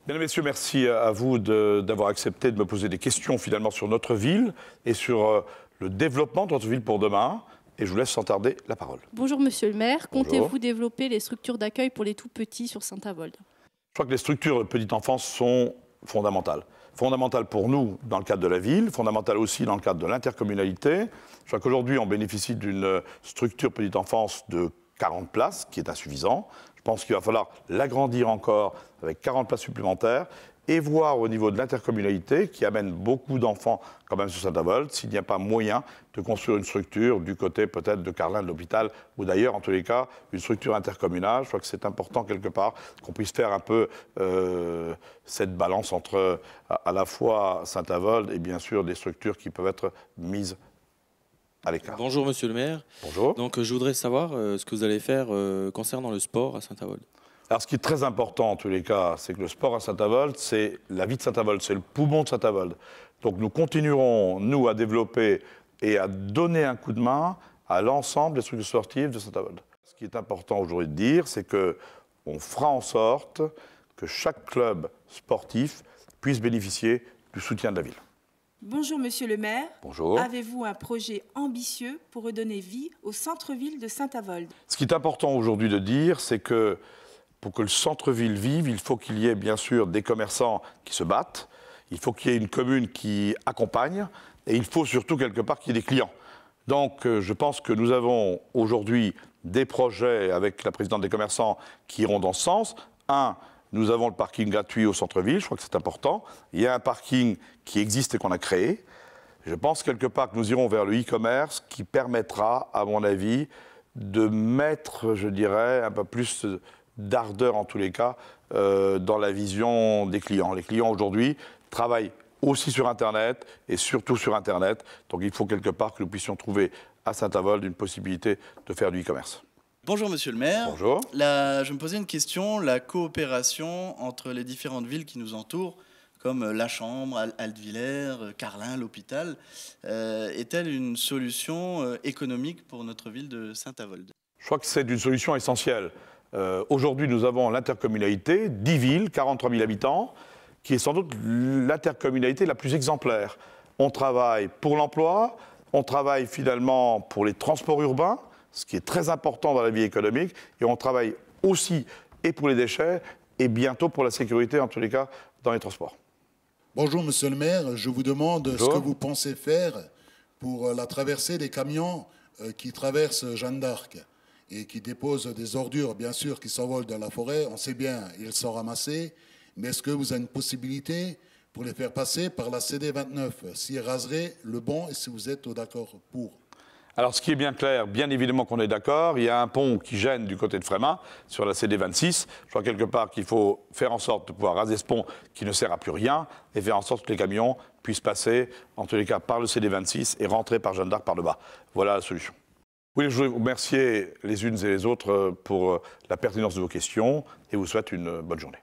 Mesdames et messieurs, merci à vous d'avoir accepté de me poser des questions finalement sur notre ville et sur le développement de notre ville pour demain. Et je vous laisse sans tarder la parole. Bonjour Monsieur le maire, Bonjour. comptez-vous développer les structures d'accueil pour les tout-petits sur Saint-Avold? Je crois que les structures de petite enfance sont fondamentales. Fondamentales pour nous dans le cadre de la ville, fondamentales aussi dans le cadre de l'intercommunalité. Je crois qu'aujourd'hui on bénéficie d'une structure petite enfance de 40 places, qui est insuffisant. Je pense qu'il va falloir l'agrandir encore avec 40 places supplémentaires et voir au niveau de l'intercommunalité, qui amène beaucoup d'enfants quand même sur Saint-Avold, s'il n'y a pas moyen de construire une structure du côté peut-être de Carlin, de l'hôpital, ou d'ailleurs, en tous les cas, une structure intercommunale. Je crois que c'est important quelque part qu'on puisse faire un peu cette balance entre à la fois Saint-Avold et bien sûr des structures qui peuvent être mises à l'écart. Bonjour Monsieur le maire. Bonjour. Donc je voudrais savoir ce que vous allez faire concernant le sport à Saint-Avold. Alors, ce qui est très important, en tous les cas, c'est que le sport à Saint-Avold, c'est la vie de Saint-Avold, c'est le poumon de Saint-Avold. Donc, nous continuerons, nous, à développer et à donner un coup de main à l'ensemble des structures sportives de Saint-Avold. Ce qui est important aujourd'hui de dire, c'est qu'on fera en sorte que chaque club sportif puisse bénéficier du soutien de la ville. Bonjour Monsieur le maire. Bonjour. Avez-vous un projet ambitieux pour redonner vie au centre-ville de Saint-Avold? Ce qui est important aujourd'hui de dire, c'est que pour que le centre-ville vive, il faut qu'il y ait bien sûr des commerçants qui se battent, il faut qu'il y ait une commune qui accompagne, et il faut surtout quelque part qu'il y ait des clients. Donc je pense que nous avons aujourd'hui des projets avec la présidente des commerçants qui iront dans ce sens. Un, nous avons le parking gratuit au centre-ville, je crois que c'est important. Il y a un parking qui existe et qu'on a créé. Je pense quelque part que nous irons vers le e-commerce qui permettra, à mon avis, de mettre, je dirais, un peu plus d'ardeur en tous les cas dans la vision des clients. Les clients aujourd'hui travaillent aussi sur Internet et surtout sur Internet. Donc il faut quelque part que nous puissions trouver à Saint-Avold une possibilité de faire du e-commerce. Bonjour Monsieur le maire. Bonjour. Je me posais une question, la coopération entre les différentes villes qui nous entourent, comme La Chambre, Altwiller, Carlin, l'hôpital, est-elle une solution économique pour notre ville de Saint-Avold? Je crois que c'est une solution essentielle. Aujourd'hui, nous avons l'intercommunalité, 10 villes, 43 000 habitants, qui est sans doute l'intercommunalité la plus exemplaire. On travaille pour l'emploi, on travaille finalement pour les transports urbains, ce qui est très important dans la vie économique, et on travaille aussi et pour les déchets, et bientôt pour la sécurité, en tous les cas, dans les transports. Bonjour Monsieur le maire, je vous demande Bonjour. ce que vous pensez faire pour la traversée des camions qui traversent Jeanne d'Arc et qui déposent des ordures, bien sûr, qui s'envolent dans la forêt. On sait bien, ils sont ramassés, mais est-ce que vous avez une possibilité pour les faire passer par la CD29, s'ils raseraient le bon et si vous êtes d'accord pour? Alors, ce qui est bien clair, bien évidemment qu'on est d'accord, il y a un pont qui gêne du côté de Frémin, sur la CD26. Je crois quelque part qu'il faut faire en sorte de pouvoir raser ce pont qui ne sert à plus rien et faire en sorte que les camions puissent passer, en tous les cas, par le CD26 et rentrer par Jeanne d'Arc par le bas. Voilà la solution. Oui, je voudrais vous remercier les unes et les autres pour la pertinence de vos questions et vous souhaite une bonne journée.